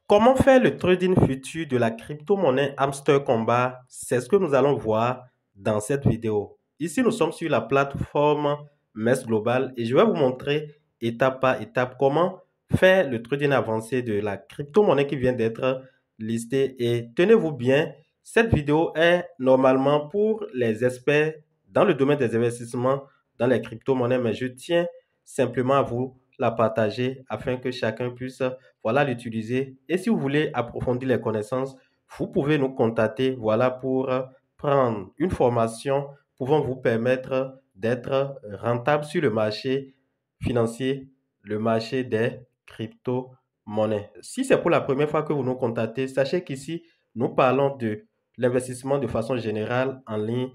Comment faire le trading futur de la crypto-monnaie Hamster Combat? C'est ce que nous allons voir dans cette vidéo. Ici, nous sommes sur la plateforme MES Global et je vais vous montrer étape par étape comment faire le trading avancé de la crypto-monnaie qui vient d'être listée. Et tenez-vous bien, cette vidéo est normalement pour les experts dans le domaine des investissements dans les crypto-monnaies, mais je tiens simplement à vous la partager afin que chacun puisse voilà l'utiliser. Et si vous voulez approfondir les connaissances, vous pouvez nous contacter voilà pour prendre une formation pouvant vous permettre d'être rentable sur le marché financier, le marché des crypto-monnaies. Si c'est pour la première fois que vous nous contactez, sachez qu'ici, nous parlons de l'investissement de façon générale en ligne,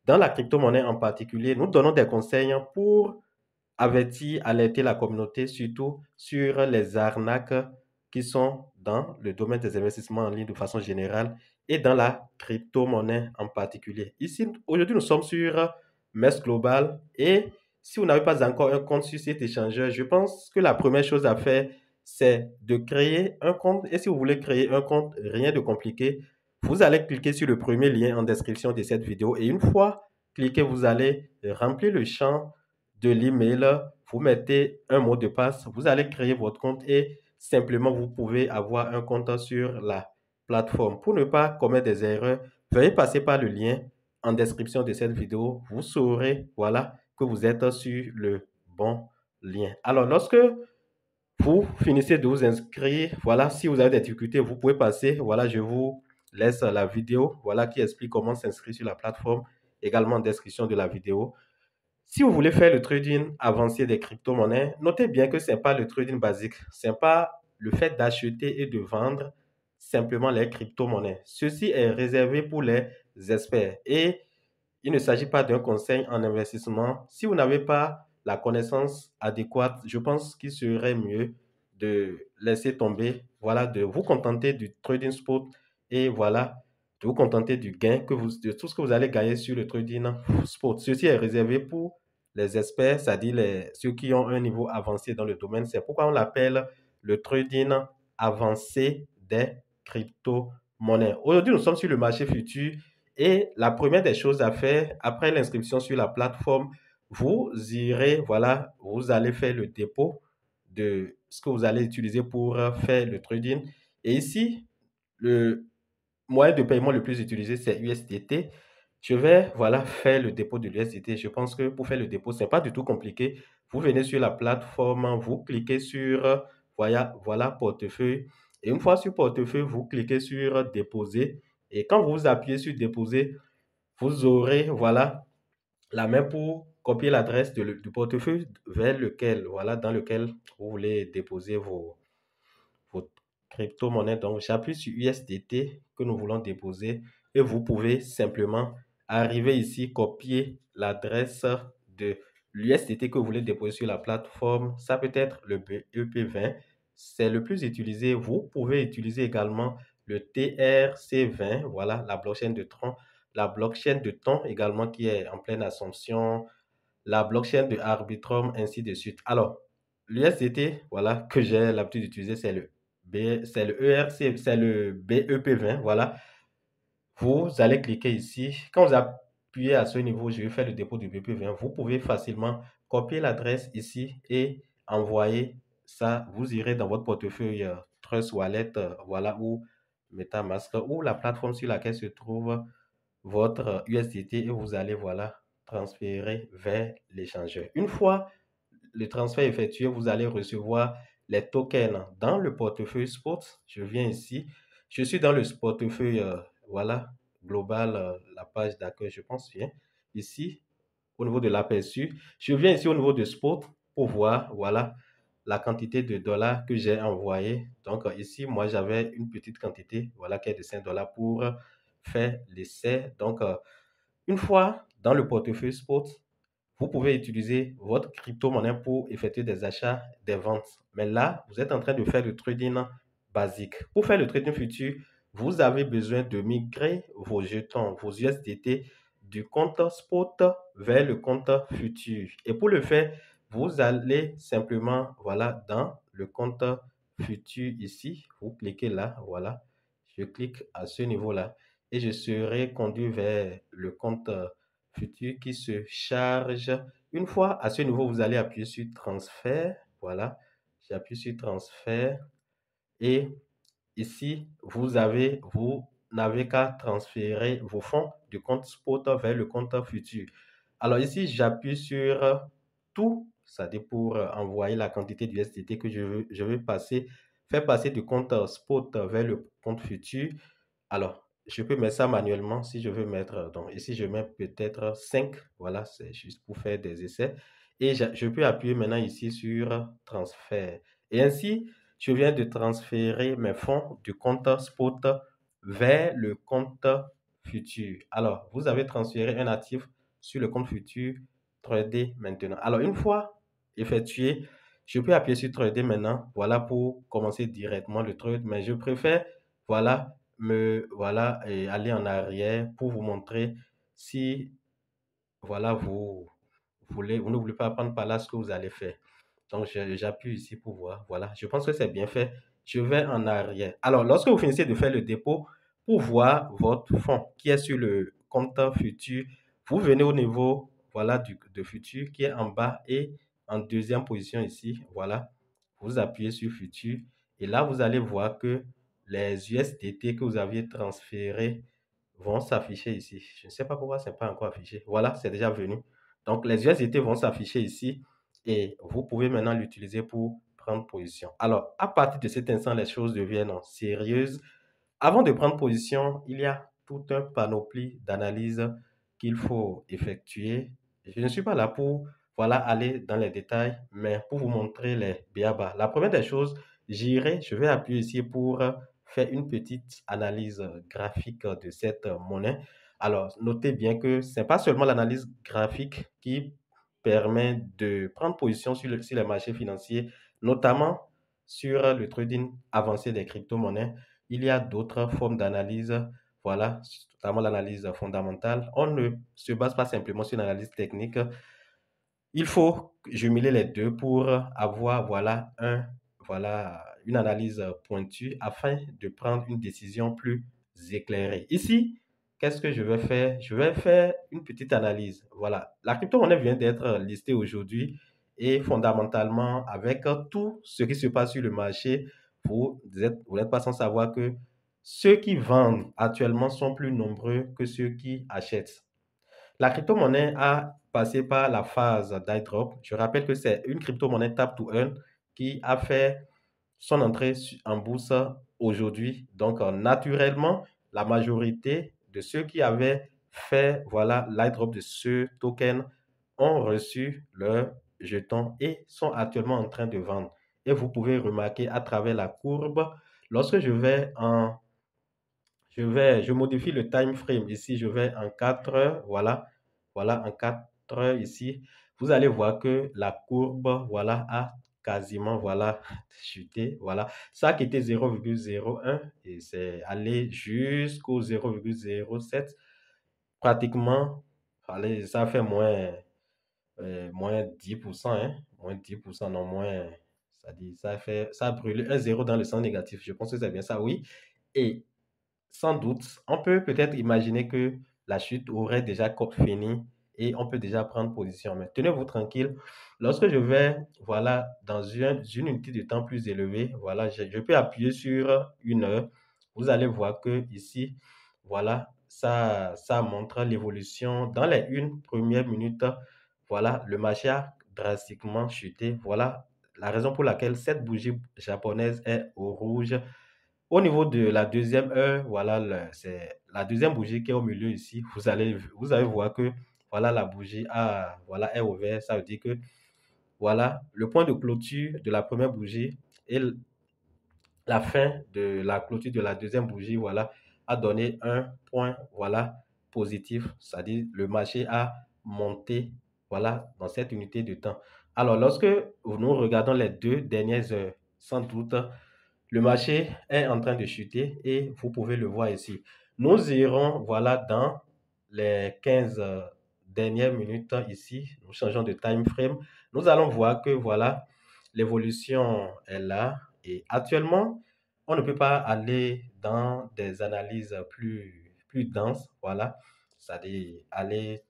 dans la crypto-monnaie en particulier. Nous donnons des conseils pour avertir, alerter la communauté surtout sur les arnaques qui sont dans le domaine des investissements en ligne de façon générale et dans la crypto-monnaie en particulier. Ici, aujourd'hui, nous sommes sur MES Global et si vous n'avez pas encore un compte sur cet échangeur, je pense que la première chose à faire, c'est de créer un compte. Et si vous voulez créer un compte, rien de compliqué, vous allez cliquer sur le premier lien en description de cette vidéo et une fois cliqué, vous allez remplir le champ de l'email, vous mettez un mot de passe, vous allez créer votre compte et simplement vous pouvez avoir un compte sur la plateforme. Pour ne pas commettre des erreurs, veuillez passer par le lien en description de cette vidéo. Vous saurez, voilà, que vous êtes sur le bon lien. Alors, lorsque vous finissez de vous inscrire, voilà, si vous avez des difficultés, vous pouvez passer, voilà, je vous laisse la vidéo, voilà, qui explique comment s'inscrire sur la plateforme, également en description de la vidéo. Si vous voulez faire le trading avancé des crypto-monnaies, notez bien que ce n'est pas le trading basique. Ce n'est pas le fait d'acheter et de vendre simplement les crypto-monnaies. Ceci est réservé pour les experts et il ne s'agit pas d'un conseil en investissement. Si vous n'avez pas la connaissance adéquate, je pense qu'il serait mieux de laisser tomber, voilà, de vous contenter du trading spot et voilà, de vous contenter du gain de tout ce que vous allez gagner sur le trading spot. Ceci est réservé pour les experts, c'est-à-dire ceux qui ont un niveau avancé dans le domaine. C'est pourquoi on l'appelle le trading avancé des crypto-monnaies. Aujourd'hui, nous sommes sur le marché futur et la première des choses à faire, après l'inscription sur la plateforme, vous irez, voilà, vous allez faire le dépôt de ce que vous allez utiliser pour faire le trading. Et ici, le moyen de paiement le plus utilisé, c'est USDT. Je vais, voilà, faire le dépôt de l'USDT. Je pense que pour faire le dépôt, ce n'est pas du tout compliqué. Vous venez sur la plateforme, vous cliquez sur, voilà, portefeuille. Et une fois sur portefeuille, vous cliquez sur déposer. Et quand vous appuyez sur déposer, vous aurez, voilà, la main pour copier l'adresse du portefeuille vers lequel, voilà, dans lequel vous voulez déposer vos crypto-monnaies. Donc, j'appuie sur USDT que nous voulons déposer et vous pouvez simplement arriver ici, copier l'adresse de l'USDT que vous voulez déposer sur la plateforme. Ça peut être le BEP20, c'est le plus utilisé. Vous pouvez utiliser également le TRC20, voilà, la blockchain de Tron également qui est en pleine ascension, la blockchain de Arbitrum, ainsi de suite. Alors, l'USDT, voilà, que j'ai l'habitude d'utiliser, c'est le ERC, c'est le BEP20, voilà. Vous allez cliquer ici. Quand vous appuyez à ce niveau, je vais faire le dépôt du BEP20. Vous pouvez facilement copier l'adresse ici et envoyer ça. Vous irez dans votre portefeuille Trust Wallet, voilà, ou MetaMask, ou la plateforme sur laquelle se trouve votre USDT et vous allez, voilà, transférer vers l'échangeur. Une fois le transfert effectué, vous allez recevoir les tokens dans le portefeuille spot. Je viens ici. Je suis dans le portefeuille, voilà, global, la page d'accueil, je pense bien. Ici, au niveau de l'aperçu. Je viens ici au niveau de spot pour voir, voilà, la quantité de dollars que j'ai envoyé. Donc, ici, moi, j'avais une petite quantité, voilà, qui est de 5 dollars pour faire l'essai. Donc, une fois dans le portefeuille spot, vous pouvez utiliser votre crypto-monnaie pour effectuer des achats, des ventes. Mais là, vous êtes en train de faire le trading basique. Pour faire le trading futur, vous avez besoin de migrer vos jetons, vos USDT du compte spot vers le compte futur. Et pour le faire, vous allez simplement, voilà, dans le compte futur ici. Vous cliquez là, voilà. Je clique à ce niveau-là et je serai conduit vers le compte futur qui se charge. Une fois à ce niveau, vous allez appuyer sur transfert. Voilà. J'appuie sur transfert et ici, vous n'avez qu'à transférer vos fonds du compte spot vers le compte futur. Alors ici, j'appuie sur tout, ça dit pour envoyer la quantité d'USDT que je veux passer, faire passer du compte spot vers le compte futur. Alors, je peux mettre ça manuellement si je veux mettre, donc ici je mets peut-être 5, voilà, c'est juste pour faire des essais. Et je peux appuyer maintenant ici sur transfert. Et ainsi, je viens de transférer mes fonds du compte spot vers le compte futur. Alors, vous avez transféré un actif sur le compte futur 3D maintenant. Alors, une fois effectué, je peux appuyer sur 3D maintenant, voilà, pour commencer directement le trade, mais je préfère, voilà, voilà, et aller en arrière pour vous montrer si, voilà, vous ne voulez pas apprendre par là ce que vous allez faire. Donc, j'appuie ici pour voir. Voilà, je pense que c'est bien fait. Je vais en arrière. Alors, lorsque vous finissez de faire le dépôt, pour voir votre fonds qui est sur le compte futur, vous venez au niveau, voilà, de futur qui est en bas et en deuxième position ici. Voilà, vous appuyez sur futur et là, vous allez voir que les USDT que vous aviez transférés vont s'afficher ici. Je ne sais pas pourquoi ce n'est pas encore affiché. Voilà, c'est déjà venu. Donc, les USDT vont s'afficher ici et vous pouvez maintenant l'utiliser pour prendre position. Alors, à partir de cet instant, les choses deviennent sérieuses. Avant de prendre position, il y a tout un panoplie d'analyses qu'il faut effectuer. Je ne suis pas là pour, voilà, aller dans les détails, mais pour vous montrer les b.a-ba. La première des choses, je vais appuyer ici pour faire une petite analyse graphique de cette monnaie. Alors, notez bien que ce n'est pas seulement l'analyse graphique qui permet de prendre position sur les marchés financiers, notamment sur le trading avancé des crypto-monnaies. Il y a d'autres formes d'analyse, voilà, notamment l'analyse fondamentale. On ne se base pas simplement sur une analyse technique. Il faut jumeler les deux pour avoir, voilà, une analyse pointue afin de prendre une décision plus éclairée. Ici, qu'est-ce que je vais faire? Je vais faire une petite analyse. Voilà, la crypto-monnaie vient d'être listée aujourd'hui et fondamentalement, avec tout ce qui se passe sur le marché, vous n'êtes pas sans savoir que ceux qui vendent actuellement sont plus nombreux que ceux qui achètent. La crypto-monnaie a passé par la phase d'iDrop. Je rappelle que c'est une crypto-monnaie tap to earn qui a fait son entrée en bourse aujourd'hui. Donc, naturellement, la majorité de ceux qui avaient fait, voilà, l'iDrop de ce token ont reçu leur jeton et sont actuellement en train de vendre. Et vous pouvez remarquer à travers la courbe, lorsque je modifie le time frame. Ici, je vais en 4 heures. Voilà. Voilà, en 4 heures ici. Vous allez voir que la courbe, voilà, a quasiment, voilà, chuté. Voilà. Ça qui était 0,01 et c'est allé jusqu'au 0,07. Pratiquement, allez, ça fait moins 10%, hein. Moins 10%, non, moins, ça a brûlé un zéro dans le sens négatif. Je pense que c'est bien ça, oui. Et sans doute, on peut peut-être imaginer que la chute aurait déjà fini et on peut déjà prendre position. Mais tenez-vous tranquille. Lorsque je vais, voilà, dans une unité de temps plus élevée, voilà, je peux appuyer sur une heure. Vous allez voir que ici, voilà, ça montre l'évolution. Dans les une première minute, voilà, le marché a drastiquement chuté. Voilà la raison pour laquelle cette bougie japonaise est au rouge. Au niveau de la deuxième heure, voilà, c'est la deuxième bougie qui est au milieu ici. Vous allez voir que voilà, la bougie voilà, est ouverte. Ça veut dire que voilà, le point de clôture de la première bougie et la fin de la clôture de la deuxième bougie, voilà, a donné un point, voilà, positif. C'est-à-dire le marché a monté, voilà, dans cette unité de temps. Alors, lorsque nous regardons les deux dernières heures, sans doute, le marché est en train de chuter et vous pouvez le voir ici. Nous irons, voilà, dans les 15 dernières minutes ici. Nous changeons de time frame. Nous allons voir que, voilà, l'évolution est là Et actuellement, on ne peut pas aller dans des analyses plus denses, voilà. C'est-à-dire aller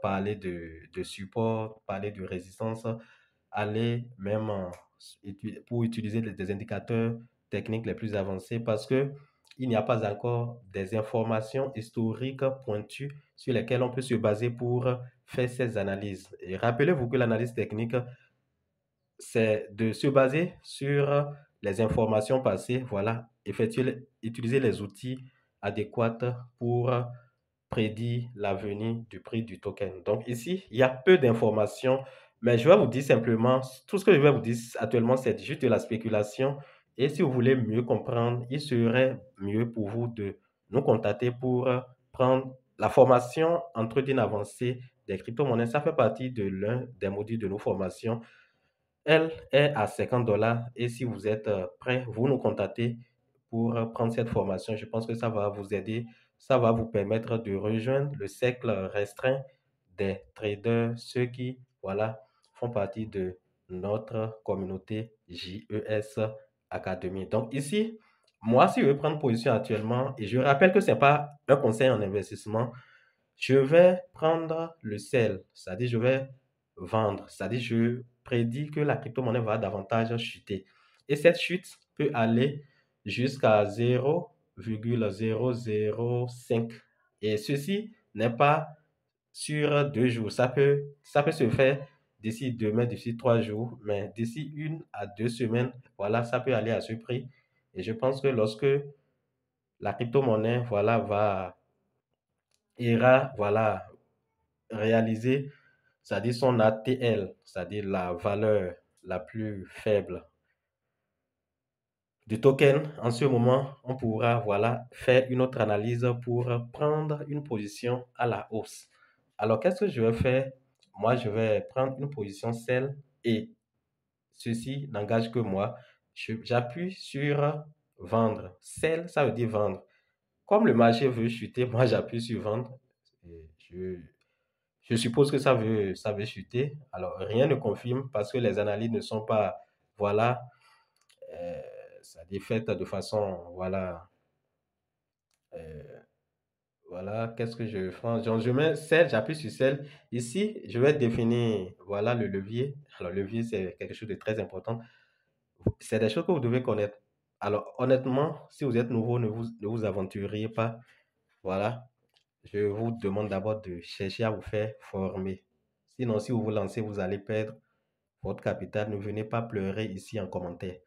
parler de support, parler de résistance, aller même pour utiliser des indicateurs techniques les plus avancés parce que il n'y a pas encore des informations historiques pointues sur lesquelles on peut se baser pour faire ces analyses. Et rappelez-vous que l'analyse technique, c'est de se baser sur les informations passées, voilà, utiliser les outils adéquats pour prédire l'avenir du prix du token. Donc ici, il y a peu d'informations, mais je vais vous dire simplement, tout ce que je vais vous dire actuellement, c'est juste de la spéculation. Et si vous voulez mieux comprendre, il serait mieux pour vous de nous contacter pour prendre la formation en trading avancé des crypto-monnaies. Ça fait partie de l'un des modules de nos formations. Elle est à 50 $ et si vous êtes prêt, vous nous contactez pour prendre cette formation. Je pense que ça va vous aider, ça va vous permettre de rejoindre le cercle restreint des traders, ceux qui, voilà, font partie de notre communauté JES Academy. Donc ici, moi, si je veux prendre position actuellement, et je rappelle que ce n'est pas un conseil en investissement, je vais prendre le sel, c'est-à-dire je vais vendre, c'est-à-dire je prédis que la crypto-monnaie va davantage chuter. Et cette chute peut aller jusqu'à 0,005. Et ceci n'est pas sur 2 jours. Ça peut se faire d'ici demain, d'ici 3 jours, mais d'ici 1 à 2 semaines, voilà, ça peut aller à ce prix. Et je pense que lorsque la crypto-monnaie, voilà, ira, voilà, réaliser, c'est-à-dire son ATL, c'est-à-dire la valeur la plus faible du token, en ce moment, on pourra, voilà, faire une autre analyse pour prendre une position à la hausse. Alors, qu'est-ce que je vais faire? Moi, je vais prendre une position sell et ceci n'engage que moi. J'appuie sur vendre. Sell, ça veut dire vendre. Comme le marché veut chuter, moi, j'appuie sur vendre. Et je suppose que ça veut chuter. Alors, rien ne confirme parce que les analyses ne sont pas, voilà, euh, ça dit faites de façon, voilà, euh, voilà, qu'est-ce que je fais? Donc, je mets celle, j'appuie sur celle. Ici, je vais définir, voilà, le levier. Alors, le levier, c'est quelque chose de très important. C'est des choses que vous devez connaître. Alors, honnêtement, si vous êtes nouveau, ne vous aventuriez pas. Voilà, je vous demande d'abord de chercher à vous faire former. Sinon, si vous vous lancez, vous allez perdre votre capital. Ne venez pas pleurer ici en commentaire.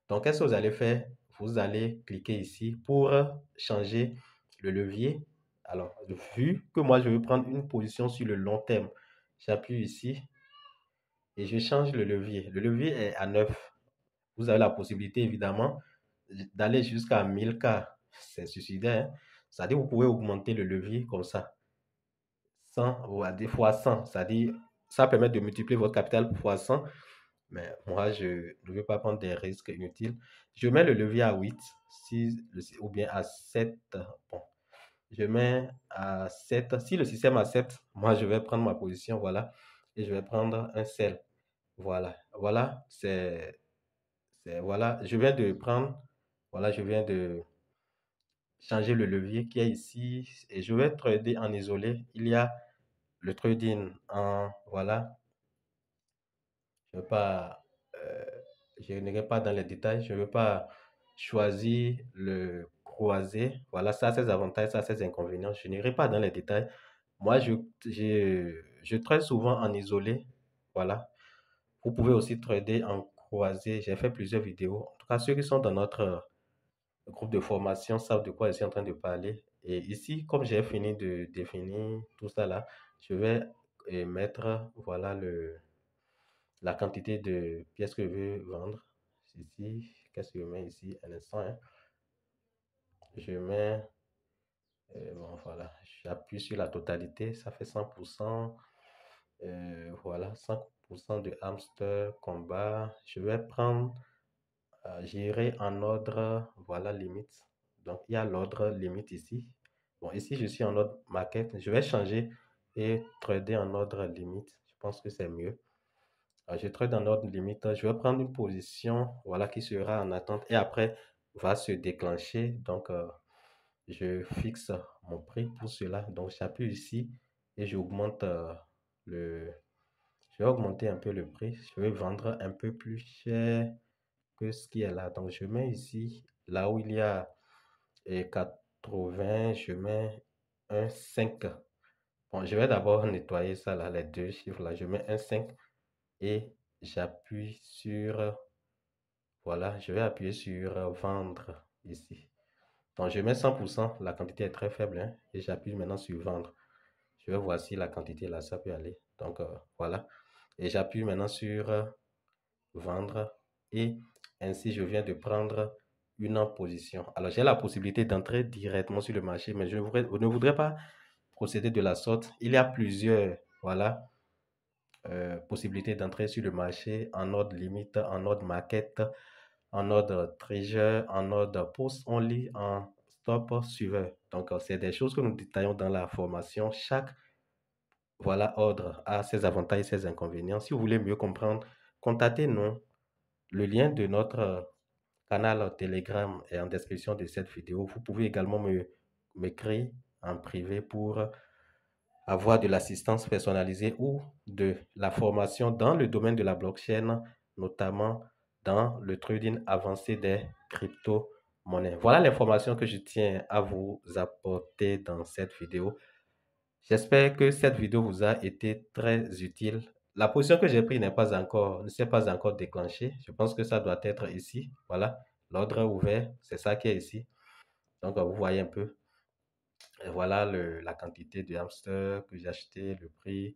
Donc, qu'est-ce que vous allez faire? Vous allez cliquer ici pour changer le levier. Alors, vu que moi, je veux prendre une position sur le long terme, j'appuie ici et je change le levier. Le levier est à 9. Vous avez la possibilité, évidemment, d'aller jusqu'à 1000K. C'est suicidaire, hein? C'est-à-dire, vous pouvez augmenter le levier comme ça. 100 ou à des fois 100. C'est-à-dire, ça permet de multiplier votre capital fois 100. Mais moi, je ne veux pas prendre des risques inutiles. Je mets le levier à 8 ou bien à 7. Bon, je mets à 7. Si le système accepte, moi, je vais prendre ma position, voilà, et je vais prendre un sell. Voilà, voilà, voilà, je viens de prendre, voilà, je viens de changer le levier qui est ici et je vais trader en isolé. Il y a le trading en, voilà, je ne veux pas, euh, je n'irai pas dans les détails, je ne veux pas choisir le croisé. Voilà, ça a ses avantages, ça a ses inconvénients. Je n'irai pas dans les détails. Moi, je trade souvent en isolé. Voilà. Vous pouvez aussi trader en croisé. J'ai fait plusieurs vidéos. En tout cas, ceux qui sont dans notre groupe de formation savent de quoi je suis en train de parler. Et ici, comme j'ai fini de définir tout ça là, je vais mettre, voilà, la quantité de pièces que je veux vendre. Ici, qu'est-ce que je mets ici? Un instant, hein. Je mets, bon, voilà, j'appuie sur la totalité, ça fait 100%. Voilà, 100% de hamster combat. Je vais prendre, j'irai en ordre, voilà, limite. Donc, il y a l'ordre limite ici. Bon, ici, je suis en ordre market. Je vais changer et trader en ordre limite. Je pense que c'est mieux. Je trade en ordre limite. Je vais prendre une position, voilà, qui sera en attente et après va se déclencher. Donc, je fixe mon prix pour cela. Donc, j'appuie ici et j'augmente le... Je vais augmenter un peu le prix. Je vais vendre un peu plus cher que ce qui est là. Donc, je mets ici, là où il y a 80, je mets un 5. Bon, je vais d'abord nettoyer ça là, les deux chiffres là. Je mets un 5 et j'appuie sur, voilà, je vais appuyer sur vendre ici. Donc, je mets 100%, la quantité est très faible, hein, et j'appuie maintenant sur vendre. Je vais voir si la quantité là, ça peut aller. Donc, voilà. Et j'appuie maintenant sur vendre et ainsi je viens de prendre une position. Alors, j'ai la possibilité d'entrer directement sur le marché, mais je ne voudrais pas procéder de la sorte. Il y a plusieurs, voilà, possibilités d'entrer sur le marché en ordre limite, en ordre market, en ordre treasure, en ordre post-only, en stop suiveur. Donc, c'est des choses que nous détaillons dans la formation. Chaque voilà, ordre a ses avantages et ses inconvénients. Si vous voulez mieux comprendre, contactez-nous. Le lien de notre canal Telegram est en description de cette vidéo. Vous pouvez également m'écrire en privé pour avoir de l'assistance personnalisée ou de la formation dans le domaine de la blockchain, notamment dans le trading avancé des crypto-monnaies. Voilà l'information que je tiens à vous apporter dans cette vidéo. J'espère que cette vidéo vous a été très utile. La position que j'ai prise ne s'est pas encore déclenchée. Je pense que ça doit être ici. Voilà, l'ordre est ouvert, c'est ça qui est ici. Donc, vous voyez un peu. Et voilà la quantité de hamster que j'ai acheté, le prix.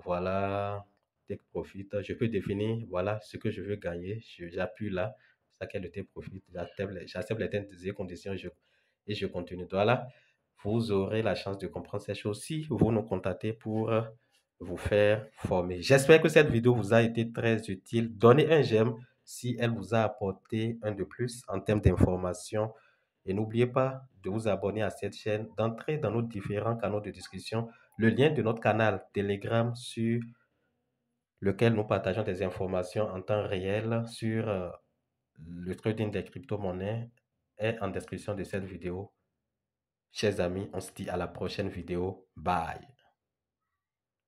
Voilà, take profit. Je peux définir, voilà, ce que je veux gagner. J'appuie là, ça qui est le take profit. J'accepte les conditions et je continue. Voilà, vous aurez la chance de comprendre ces choses si vous nous contactez pour vous faire former. J'espère que cette vidéo vous a été très utile. Donnez un j'aime si elle vous a apporté un de plus en termes d'information. Et n'oubliez pas de vous abonner à cette chaîne, d'entrer dans nos différents canaux de discussion, le lien de notre canal Telegram sur lequel nous partageons des informations en temps réel sur le trading des crypto-monnaies est en description de cette vidéo. Chers amis, on se dit à la prochaine vidéo. Bye.